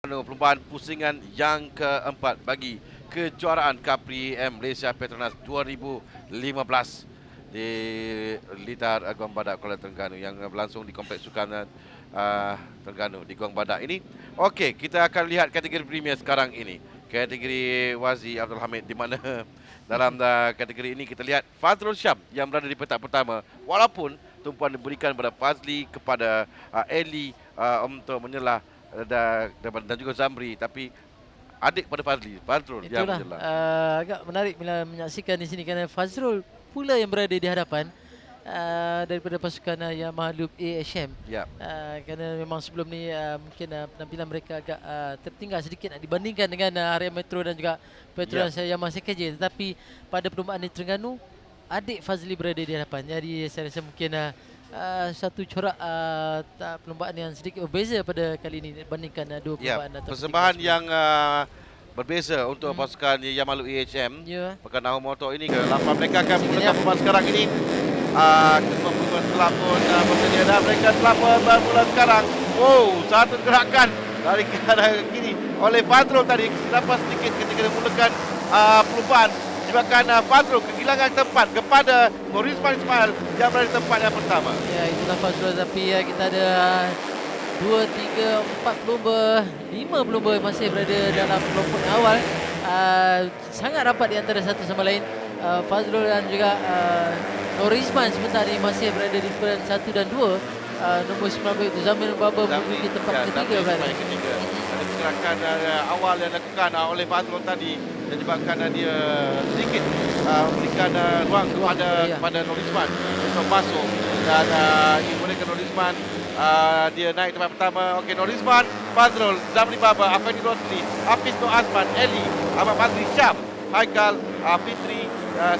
Perlombaan pusingan yang keempat bagi kejuaraan Capri M Malaysia Petronas 2015 di Litar Guang Badak Kuala Terengganu yang berlangsung di Kompleks Sukan Terengganu di Guang Badak ini. Okey, kita akan lihat kategori premier sekarang ini. Kategori Wazi Abdul Hamid, di mana dalam kategori ini kita lihat Fazrul Syam yang berada di petak pertama, walaupun tumpuan diberikan kepada Fazli, kepada Eli untuk menyelah dan juga Zamri, tapi adik pada Fazrul yang Itulah menyelah. agak menarik bila menyaksikan di sini kerana Fazrul pula yang berada di hadapan daripada pasukan Yamaha Loop AHM. Ya. Kerana memang sebelum ni mungkin penampilan mereka agak tertinggal sedikit dibandingkan dengan Harian Metro dan juga Petronas Yamaha CKJ. Tetapi pada perlombaan di Terengganu, adik Fazli berada di hadapan. Jadi saya rasa mungkin satu corak perlombaan yang sedikit berbeza pada kali ini dibandingkan dua perlombaan. Persembahan yang berbeza untuk pasukan Yamaha Loop AHM. Pekan Nahum Motor ini ke-8 mereka akan menggunakan perlombaan sekarang ini. Ketua telah pun bersedia dan mereka telah bermula sekarang. Satu gerakan dari arah kiri oleh Fazrul tadi. Dapat sedikit ketika dia mulakan perlombaan. Menyebabkan Fazrul kehilangan tempat kepada Norizman Ismail yang berada di tempat yang pertama. Ya, itulah Fazrul, tapi kita ada 2, 3, 4 pelumba, 5 pelumba masih berada dalam kelompok yang awal. Sangat rapat di antara satu sama lain. Fazrul dan juga Norizman sebentar ini masih berada di peringkat 1 dan 2. Nombor 19 itu Zamir Baba menduduki tempat ketiga. Ada pergerakan awal yang dilakukan oleh Fazrul tadi dan menyebabkan dia sedikit memberikan ruang kepada Norizman untuk masuk, dan ini bolehkan Norizman dia naik tempat pertama. Okey, Norizman, Fazrul, Zamri Baba, Afeni Rosli, Hafiz Nur Azman, Eli, Ahmad Fazli Syam, Haikal, Fitri,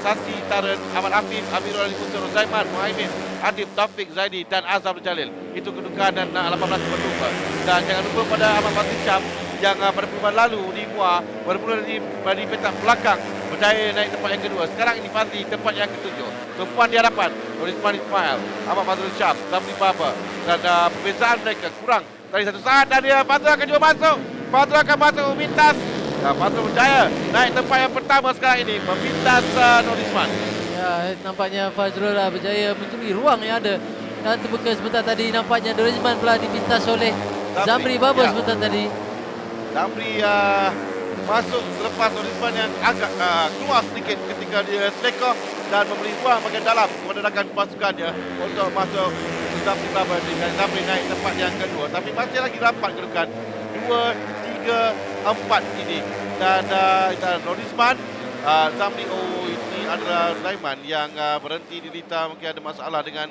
Sasi, Taren, Ahmad Afif, Amirul Ali Musa, Rozaiman, Muhaimin, Adib, Taufik, Zaidi dan Azam Jalil. Itu kedudukan dan 18 berlupa. Dan jangan lupa pada Ahmad Fazli Syam yang pada perlombaan lalu di Muar bermula di petak belakang, berjaya naik tempat yang kedua. Sekarang ini Fazli tempat yang ketujuh. Tumpuan di hadapan Norizman Ismail, Ahmad Fazrul Syam, Zamri Baba, dan perbezaan mereka kurang dari satu saat, dan dia Fazrul akan juga masuk. Fazrul akan masuk memintas. Fazrul berjaya naik tempat yang pertama sekarang ini, memintas Norizman. Ya, nampaknya Fazrul berjaya mencuri ruang yang ada. Dan terbuka sebentar tadi, nampaknya Norizman pula dipintas oleh Zamri Baba sebentar tadi. Zamri masuk selepas Norizman yang agak keluar sedikit ketika dia selekor dan memberi ruang bagian dalam kepada rakan pasukannya untuk masuk. Zamri Baba dengan Zamri naik tempat yang kedua, tapi masih lagi rapat kedudukan 2, 3, 4 ini. Dan Norizman, Zamri, ini adalah Rozaiman yang berhenti di Lita. Mungkin ada masalah dengan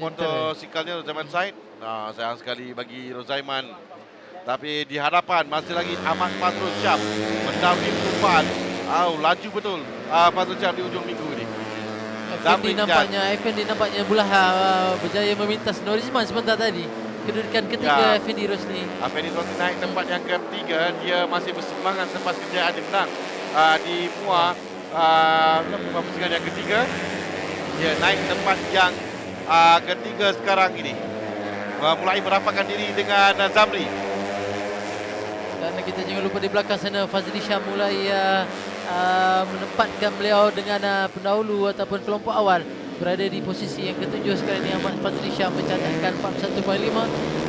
motosikalnya Rozaiman Said. Sayang sekali bagi Rozaiman. Tapi di hadapan masih lagi Ahmad Fazrul Syam mendahului perlombaan. Laju betul Fazrul Syam di ujung minggu ini. Effendi nampaknya pula berjaya memintas Norizman sebentar tadi. Kedudukan ketiga Effendi Rosli. Effendi Rosli naik tempat yang ketiga. Dia masih bersemangat selepas kejayaan dia menang di Muar pusingan yang ketiga. Dia naik tempat yang ketiga sekarang ini. Mulai merapatkan diri dengan Zamri. Dan kita jangan lupa di belakang sana Fazli Syam mulai menempatkan beliau dengan pendahulu ataupun kelompok awal berada di posisi yang ketujuh sekarang ini. Ahmad Fazli Syam mencatatkan 41.5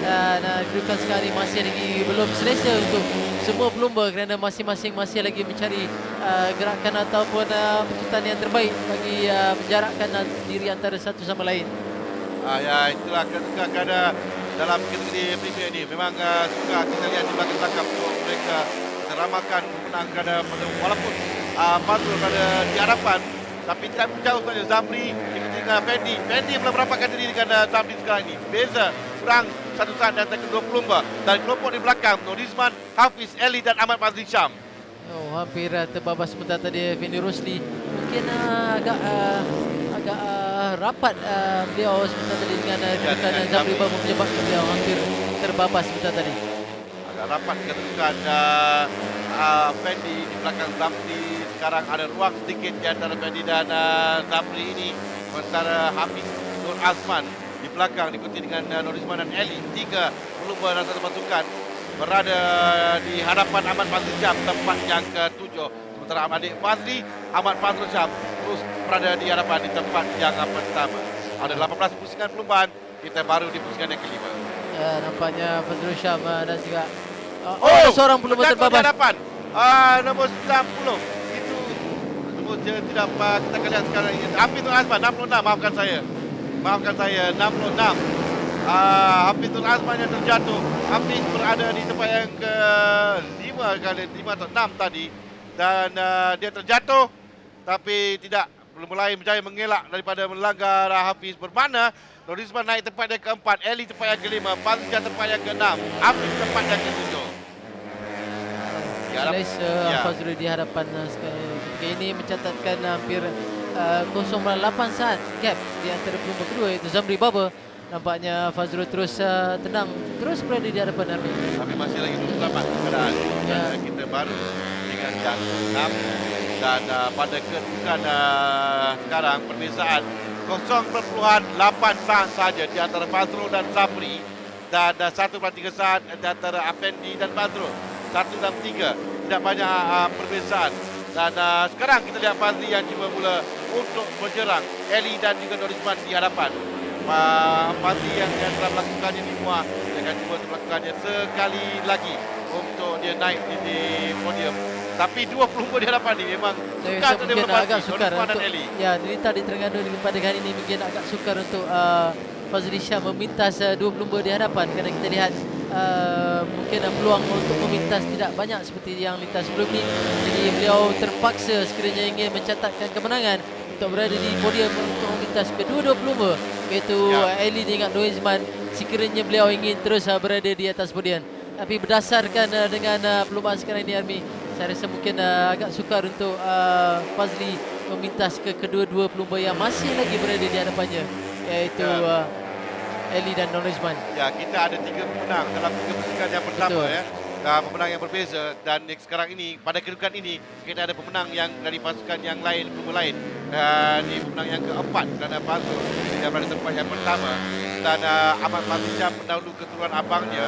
dan kedudukan sekarang ini masih lagi belum selesa untuk semua pelumba kerana masing-masing masih lagi mencari gerakan ataupun keputusan yang terbaik bagi menjarakkan diri antara satu sama lain. Itulah kerana dalam kategori premier ini memang suka kita lihat di belakang untuk mereka teramakan menang kerana walaupun Fazrul ada di hadapan, tapi tidak jauh saja Zamri ikuti dengan Fendi belum merapatkan diri dengan Zamri sekarang ini. Beza kurang satu saat dan kedua pelumba. Dan kelompok di belakang Norizman, Hafiz, Eli dan Ahmad Fazli Syam. Hampir terbabas sebentar tadi Effendi Rosli. Mungkin agak rapat beliau sebentar tadi dengan kedudukan Zamri Baba menyebabkan beliau hampir terbabas sebentar tadi. Agak rapat kedudukan Fendi di belakang Zamri. Sekarang ada ruang sedikit di antara Fendi dan Zamri ini. Sementara Hafiz Nur Azman di belakang diikuti dengan Norizman dan Eli. 3 pelumba dan 1 pasukan. berada di hadapan Ahmad Fazli Syam tempat yang ke-7. Sementara adik Fazli, Ahmad Fazli Syam terus berada di hadapan di tempat yang pertama. Ada 18 pusingan perlumbaan, kita baru di pusingan yang kelima. Ya, nampaknya Fazrul Syam dan juga ada seorang pelumba terjatuh di terbabas. hadapan nombor 90. Itu nombor dia tidak kita akan lihat sekarang ini. Hafizul Azman 66, maafkan saya 66. Hafizul Azman yang terjatuh. Hafiz berada di tempat yang ke-5 atau 6 tadi. Dan dia terjatuh tapi belum mulai berjaya mengelak daripada melanggar Hafiz. Bermakna Norizman naik tempat yang ke-4, Eli tempat yang ke-5, Fazli tempat yang ke-6, Hafiz tempat yang ke-7. Fazrul di hadapan ketika ini mencatatkan hampir 0.8 saat gap di antara pelumba kedua, iaitu Zamri Baba. Nampaknya Fazrul terus tenang, terus berada di hadapan Army. Tapi masih lagi belum selamat keadaan. Kita baru dengan yang 6 dan pada kedudukan sekarang perbezaan 0.8 saat saja di antara Fazrul dan Zamri, dan 1/3 saat di antara Afendi dan Fazrul. 1 dan 3, tidak banyak perbezaan. Dan sekarang kita lihat Fazli yang cuba mula untuk berjerang. Eli dan juga Norizman di hadapan. Fazli yang telah melakukannya di Muar, dia akan cuba untuk melakukannya sekali lagi untuk dia naik di podium. Tapi 20 di hadapan ini memang sukar untuk dia melepasi Norizman dan Eli. Ya, Nilita di Terengganu pada kali ini mungkin agak sukar untuk Fazli Syam memintas 2 pelumba di hadapan, kerana kita lihat mungkin peluang untuk memintas tidak banyak seperti yang lintas sebelum ini. Jadi beliau terpaksa sekiranya ingin mencatatkan kemenangan untuk berada di podium untuk memintas kedua-dua pelumba, iaitu Eli dengan Norizman. Sekiranya beliau ingin terus berada di atas podium, tapi berdasarkan dengan perlumbaan sekarang ini Army, saya rasa mungkin agak sukar untuk Fazli memintas ke kedua-dua pelumba yang masih lagi berada di hadapannya, iaitu Eli dan Norizman. Ya, kita ada 3 pemenang dalam 3 pusingan yang pertama. Ya. Pemenang yang berbeza, dan sekarang ini pada kedudukan ini kita ada pemenang yang dari pasukan yang lain, pelumba lain. Ini pemenang yang ke-4 kerana Fazrul yang berada tempat yang pertama, dan Ahmad Fazli Syam pendahulu keturunan abangnya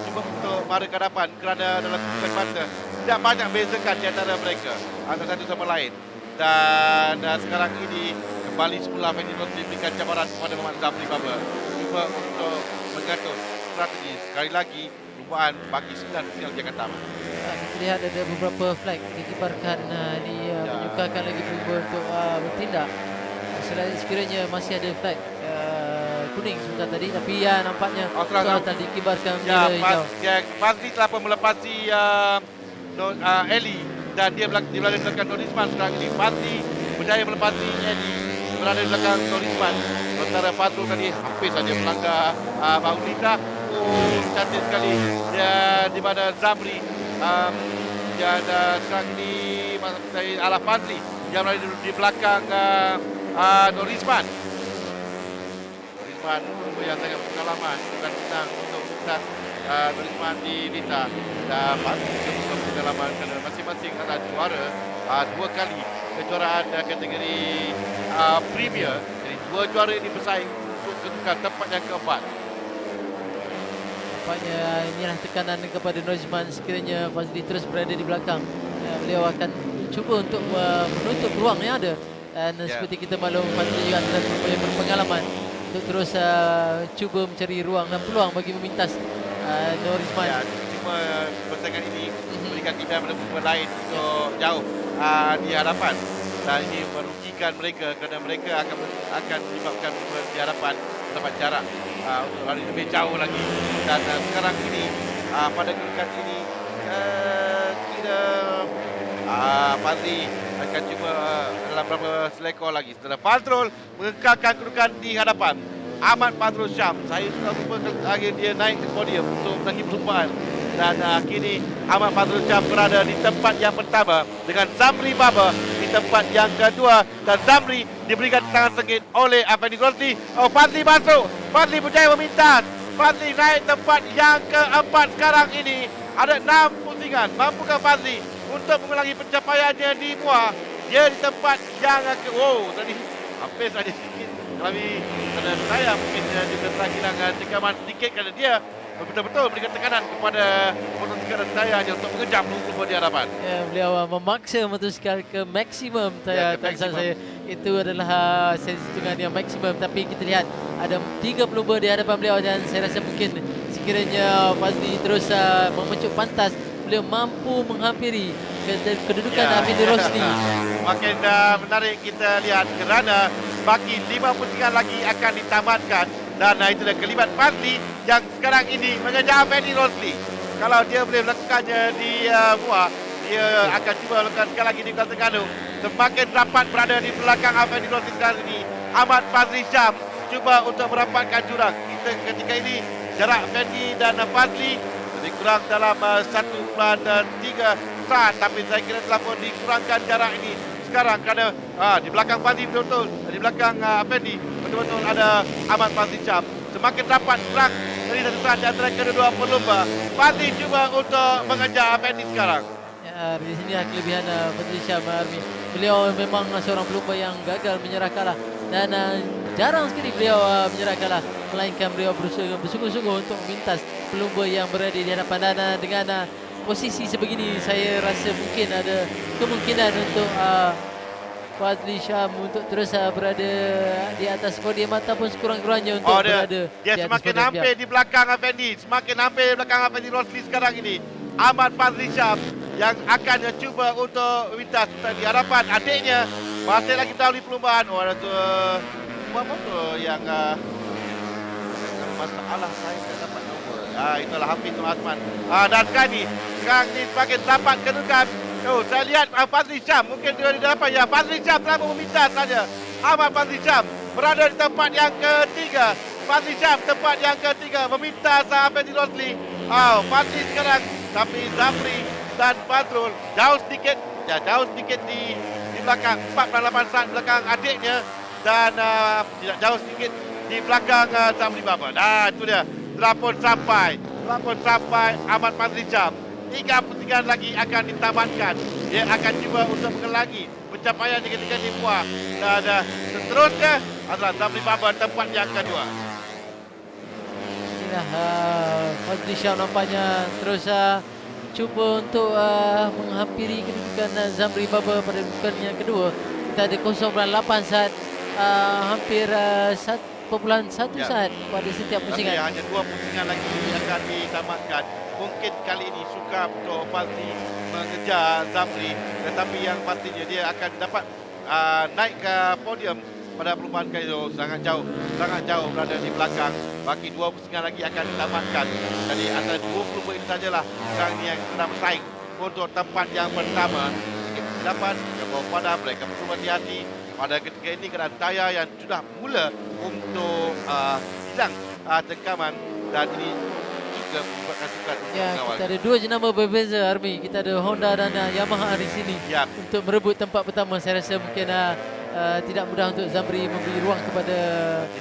cuba untuk mara ke hadapan kerana dalam pusingan mata tidak banyak bezakan di antara mereka antara satu sama lain. Dan sekarang ini kembali semula Fendi Rosli berikan cabaran kepada Muhammad Zamri Baba, cuba untuk mengatur strategi. Sekali lagi perlumbaan bagi 9 pusingan yang akan tamat. Kita lihat ada beberapa flag dikibarkan, ini menyukarkan lagi pelumba untuk bertindak. Sekiranya masih ada flag kuning sebentar tadi, tapi nampaknya telah dikibarkan bendera hijau. Fazli telah pun melepasi Eli, dan dia berada di belakang Norizman sekarang ini. Fazli berjaya melepasi Eli, berada di belakang Norizman. Sementara Fazrul tadi hampir saja melanggar bahu Lita. Cantik sekali dia di mana Zamri. Dan sekarang ini Ala Fazli yang berada di belakang Norizman. Norizman yang sangat berpengalaman, bukan senang untuk mentas Norizman di Lita. Dan Fazli juga berpengalaman kerana masing-masing adalah juara 2 kali kejuaraan kategori Premier. Jadi 2 juara ini bersaing untuk kedudukan tempat yang ke-4. Nampaknya inilah tekanan kepada Norizman. Sekiranya Fazli terus berada di belakang, beliau akan cuba untuk menutup ruang yang ada. Dan seperti kita maklum, Fazli juga adalah yang berpengalaman untuk terus cuba mencari ruang dan peluang bagi memintas Norizman. Ya, cuma persaingan ini memberikan kita pada pemain lain untuk jauh di hadapan, dan ini merugikan mereka kerana mereka akan menyebabkan di hadapan dapat jarak untuk lari lebih jauh lagi. Dan sekarang ini pada kedudukan ini kira Fazli akan cuba dalam beberapa selekor lagi. Setelah Fazrul mengekalkan kedudukan di hadapan Ahmad Fazrul Syam. Saya sudah lupa lagi dia naik ke podium untuk menangi perlumbaan. Dan kini Ahmad Fazrul Syam berada di tempat yang pertama dengan Zamri Baba di tempat yang kedua, dan Zamri diberikan tangan sengit oleh Fendi Rosli. Fazli masuk, Fazli berjaya memintas. Fazli naik tempat yang ke-4 sekarang ini. Ada 6 pusingan. Mampukah Fazli untuk mengulangi pencapaiannya di Muar? Dia di tempat yang tadi hampir saja sedikit. Tapi kerana saya mungkin dia juga telah kehilangan cekaman sedikit kerana dia betul-betul memberikan tekanan kepada motosikal dan tayarnya untuk mengejar pelumba di hadapan. Ya, beliau memaksa motosikal ke maksimum. Ya, ke Saya maksimum. itu adalah sesi hitungan yang maksimum, tapi kita lihat ada 3 pelumba di hadapan beliau dan saya rasa mungkin sekiranya Fazli terus memencuk pantas, beliau mampu menghampiri kedudukan Afindi Rosli. Makin menarik kita lihat kerana baki 5 pusingan lagi akan ditamatkan dan itu dah kelibat Fazli yang sekarang ini mengejar Afindi Rosli. Kalau dia boleh melakukannya di Muar, dia akan cuba lakukan sekali lagi di Kuala Terengganu. Semakin rapat berada di belakang Afindi Rosli sekarang ini. Ahmad Fazli Syam cuba untuk merapatkan jurang. Ketika ini jarak Afindi dan Fazli lebih kurang dalam 1.3 saat, tapi saya kira telah pun dikurangkan jarak ini sekarang kerana di belakang Fazli betul-betul, di belakang Afindi betul-betul ada Ahmad Fazli Syam. Semakin rapat perang dari satu saat di antara kedua pelumba. Fazli cuba untuk mengejar Afindi sekarang. Ya, di sini kelebihan Fazli Syam, Armi. Beliau memang seorang pelumba yang gagal menyerah kalah dan jarang sekali beliau menyerah kalah, melainkan beliau bersungguh-sungguh untuk memintas pelumba yang berada di hadapan dan dengan posisi sebegini saya rasa mungkin ada kemungkinan untuk Fazli Syam untuk terus berada di atas podium ataupun sekurang-kurangnya untuk berada dia di atas semakin podium. hampir di belakang Afindi, semakin hampir di belakang Afindi Rosli sekarang ini. Ahmad Fazli Syam yang akan cuba untuk lintas di hadapan adiknya. Masih lagi tahu di perlumbaan. Oh, ada tu apa tu yang masalah saya tak dapat nombor. Itulah Hafiz Nur Azman. Dan sekarang ni semakin dapat kedudukan. Oh, saya lihat Fazli Syam mungkin dia di hadapan. Ya, Fazli Syam telah meminta saja. Ahmad Fazli Syam berada di tempat yang ketiga. Fazli Syam tempat yang ketiga meminta Afindi Rosli. Fazli sekarang, tapi Zafri dan Fadrul jauh sedikit di belakang 48 saat belakang adiknya dan tidak jauh sedikit di belakang Zafri Baba. Itu dia telah pun sampai Ahmad Fazli Syam. 3 pusingan lagi akan ditamatkan. Dia akan cuba untuk mengelangi pencapaian ketika di Muar dan seterusnya adalah Zafri Baba tempat yang kedua. Inilah Fazli Syam nampaknya terus cuba untuk menghampiri kedudukan Zamri Baba pada kedudukan yang kedua. Kita ada 0.8 saat, hampir 1.1 saat pada setiap pusingan. Hanya 2 pusingan lagi akan ditamatkan. Mungkin kali ini sukar untuk Fazli mengejar Zamri, tetapi yang pastinya dia akan dapat naik ke podium pada perlumbaan kali itu. Sangat jauh berada di belakang. Baki 2 pusingan lagi akan ditamatkan. Jadi antara 2 pelumba ini sajalah sekarang ini yang sedang bersaing untuk tempat yang pertama. Dapat pada mereka perlu hati-hati pada ketika ini kerana tayar yang sudah mula untuk hilang cengkaman dan ini juga menyebabkan sukar untuk mengawal. Kita ada 2 jenama berbeza, Armi. Kita ada Honda dan Yamaha di sini untuk merebut tempat pertama. Saya rasa mungkin tidak mudah untuk Zamri memberi ruang kepada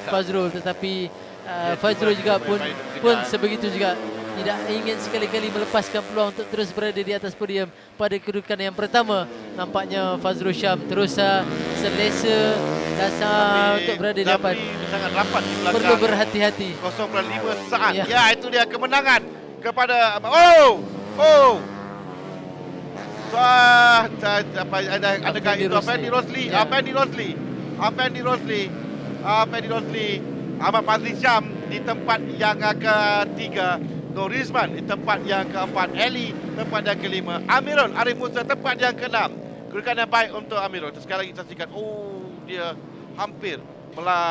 Fazrul, tetapi Fazrul juga pun sebegitu juga tidak ingin sekali-kali melepaskan peluang untuk terus berada di atas podium pada kedudukan yang pertama. Nampaknya Fazrul Syam terus selesa dasar untuk berada di depan. Sangat rapat di belakang. Perlu berhati-hati. 0.5 saat. Ya. Ya, itu dia kemenangan kepada adakah itu Afindi Rosli? Ya. Afindi Rosli. Ahmad Fazli Syam di tempat yang ketiga. Nur Rizman di tempat yang keempat. Eli tempat yang kelima. Amirul Arif Musa tempat yang keenam. Kedudukan yang baik untuk Amirul. Sekali lagi saksikan. Dia hampir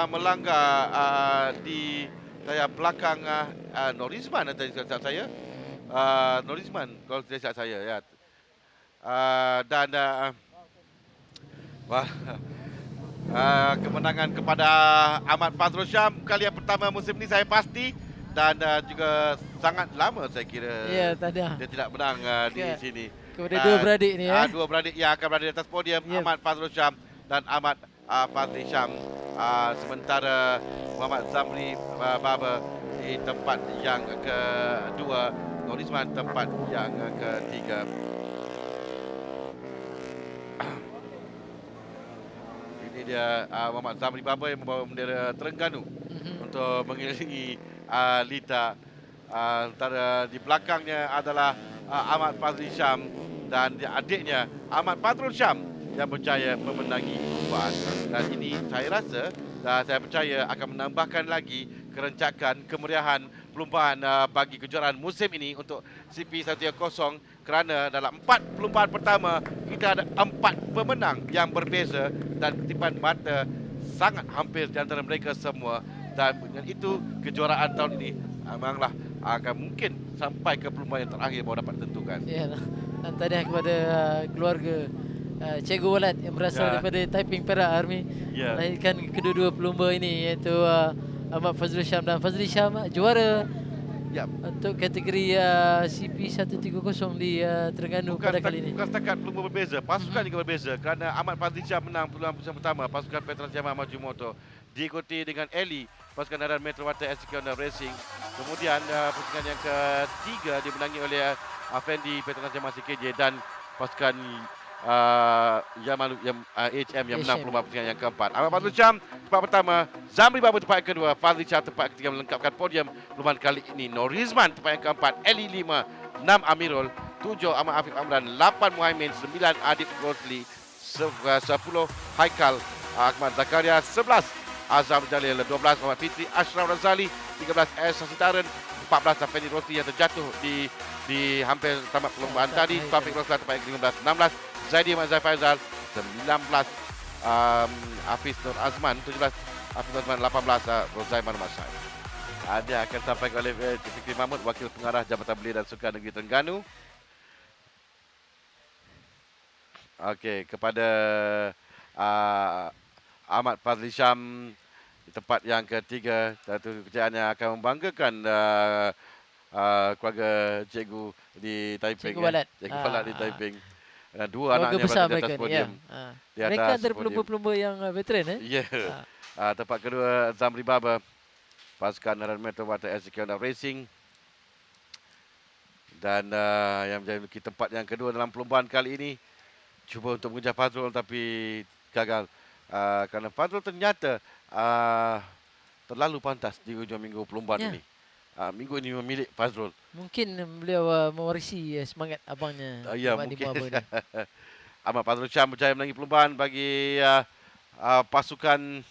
melanggar di belakang Nur Rizman tadi saya. Nur Rizman kalau tidak silap saya ya. Kemenangan kepada Ahmad Fazrul Syam kali yang pertama musim ini saya pasti dan juga sangat lama saya kira dia tidak menang di sini. Kepada 2 beradik ni 2 beradik yang akan berada di atas podium, Ahmad Fazrul Syam dan Ahmad Fazli Syam. Sementara Muhammad Zamri Baba di tempat yang kedua, Nur Rizman tempat yang ketiga. Ini dia Muhammad Zamri Baba yang membawa bendera Terengganu untuk mengelilingi Lita Antara di belakangnya adalah Ahmad Fazli Syam dan adiknya Ahmad Fazrul Syam yang berjaya memenangi perlombaan. Dan ini saya rasa dan saya percaya akan menambahkan lagi kerencakan, kemeriahan perlombaan bagi kejuaraan musim ini untuk CP130 kerana dalam 4 perlombaan pertama kita ada 4 pemenang yang berbeza dan ketipan mata sangat hampir di antara mereka semua. Dan dengan itu kejuaraan tahun ini memanglah akan mungkin sampai ke perlombaan yang terakhir baru dapat ditentukan. Ya, dan tahniah kepada keluarga Cikgu Walad yang berasal daripada Taiping Perak Army, melahirkan kedua-dua pelumba ini, iaitu Ahmad Fazrul Syam dan Fazli Syam, juara untuk kategori CP130 di Terengganu pada kali ini. Bukan setakat pelumba berbeza, pasukan juga berbeza kerana Ahmad Fazli Syam menang perlombaan pertama pasukan Petronas Jamaah Maju Motor, diikuti dengan Eli pasukan Daran Metro Water SK Honda Racing. Kemudian pasukan yang ketiga dimenangi oleh Afendi Petronas Jamaah CKJ dan pasukan HM yang menang perlombaan pasukan yang keempat. Ahmad Fazrul Syam tempat pertama, Zamri Babu tempat kedua, Fazli Syam tempat ketiga melengkapkan podium perlombaan kali ini. Nur Rizman tempat yang keempat, Eli 5, 6 Amirul, 7 Ahmad Afif Amran, 8 Muhaimin, 9 Adib Rosli, 10 Haikal Ahmad Zakaria, 11 Azam Jalil, 12 Muhammad Fitri Ashraf Razali, 13 S Sasitaren, 14 Afendi Rosli yang terjatuh di hampir tamat perlombaan tadi. Taufik Roslan tempat yang ke-15, 16 Zaidi Ahmad Faizal, 19 Hafiz Nur Azman, 17 Hafiz Nur Azman, 18 Rozaiman Masai. Dia akan sampaikan oleh Fikri Mahmud, Wakil Pengarah Jabatan Belia dan Sukan Negeri Terengganu. Okey, kepada Ahmad Fazli Syam di tempat yang ketiga, satu kejayaan yang akan membanggakan keluarga cikgu di Taiping. Cikgu Walad. Cikgu Walad di Taiping. Dan dua anaknya berada di atas podium. Mereka antara pelumba-pelumba yang veteran. Tempat kedua Zamri Baba, pasukan Daran Metro Water SK Honda Racing. Dan yang menjadi tempat yang kedua dalam perlombaan kali ini, cuba untuk mengejar Fazrul tapi gagal. Kerana Fazrul ternyata terlalu pantas di hujung minggu perlombaan ini. Minggu ini memilik Fazrul. Mungkin beliau mewarisi semangat abangnya. Mungkin. Ahmad Fazrul Syam berjaya menangi perlombaan bagi pasukan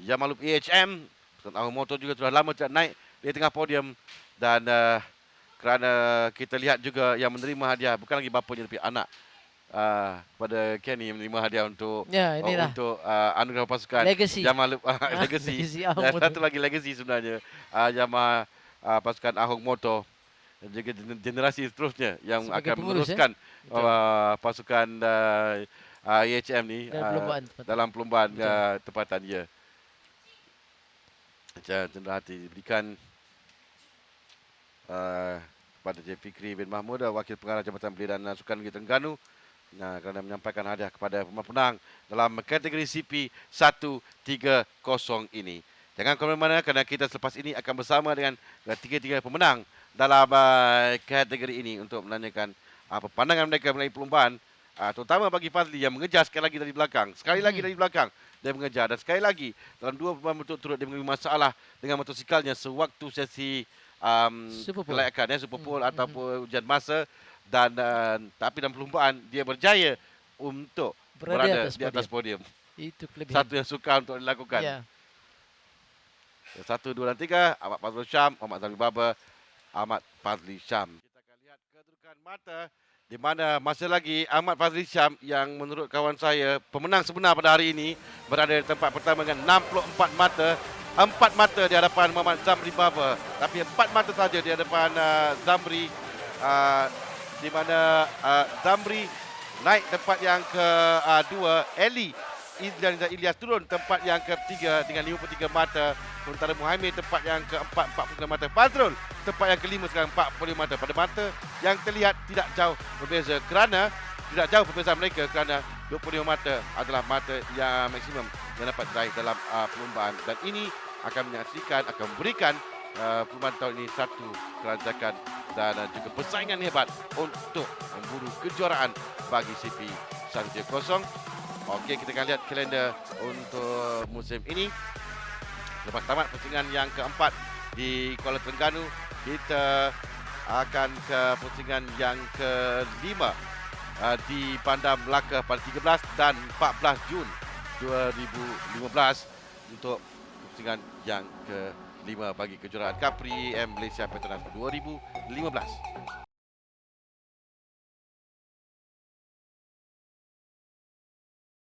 Yamalub EHM. Pasukan Ahung Motor juga sudah lama tidak naik di tengah podium. Dan kerana kita lihat juga yang menerima hadiah bukan lagi bapanya tapi anak. Kepada Kenny yang menerima hadiah untuk untuk anugerah pasukan Legacy. Yamalub Legacy. Dan satu lagi Legacy sebenarnya Yamaha pasukan Ahung Motor dan juga generasi seterusnya yang sebagai akan meneruskan pasukan EHM ni dalam perlombaan tempatan dia. Cenderung hati diberikan kepada J. Fikri bin Mahmud, Wakil Pengarah Jabatan Belia dan Sukan Negeri Terengganu, kerana menyampaikan hadiah kepada pemenang dalam kategori CP 130 ini. Jangan ke mana-mana kerana kita selepas ini akan bersama dengan tiga-tiga pemenang dalam kategori ini untuk menanyakan pandangan mereka mengenai perlombaan, terutama bagi Fazli yang mengejar sekali lagi dari belakang. Sekali lagi dari belakang dia mengejar dan sekali lagi dalam dua perlombaan berturut-turut dia mengalami masalah dengan motosikalnya sewaktu sesi kelayakan Superpole ataupun ujian masa. Dan tapi dalam perlombaan dia berjaya untuk berada di atas podium. Itu kelebihan. Satu yang suka untuk dilakukan. 1, 2 dan 3 Ahmad Fazrul Syam, Ahmad Zamri Baba, Ahmad Fazli Syam. Kita akan lihat kedudukan mata di mana masih lagi Ahmad Fazli Syam yang menurut kawan saya pemenang sebenar pada hari ini berada di tempat pertama dengan 64 mata. 4 mata di hadapan Muhammad Zamri Baba, tapi 4 mata saja di hadapan Zamri, di mana Zamri naik tempat yang kedua, Eli dan Ilyas turun tempat yang ketiga dengan 53 mata, sementara Muhaimin tempat yang keempat 49 mata, Fazrul tempat yang kelima sekarang 40 mata. Pada mata yang terlihat tidak jauh berbeza kerana tidak jauh perbezaan mereka kerana 25 mata adalah mata yang maksimum yang dapat diraih dalam perlombaan, dan ini akan menyaksikan, akan memberikan perlombaan tahun ini satu kerancakan dan juga persaingan hebat untuk memburu kejuaraan bagi CP 130. Okey, kita akan lihat kalender untuk musim ini. Lepas tamat pertandingan yang keempat di Kuala Terengganu, kita akan ke pusingan yang kelima di Bandar Melaka pada 13 dan 14 Jun 2015 untuk pusingan yang kelima bagi kejuaraan Capri M Malaysia Petronas 2015.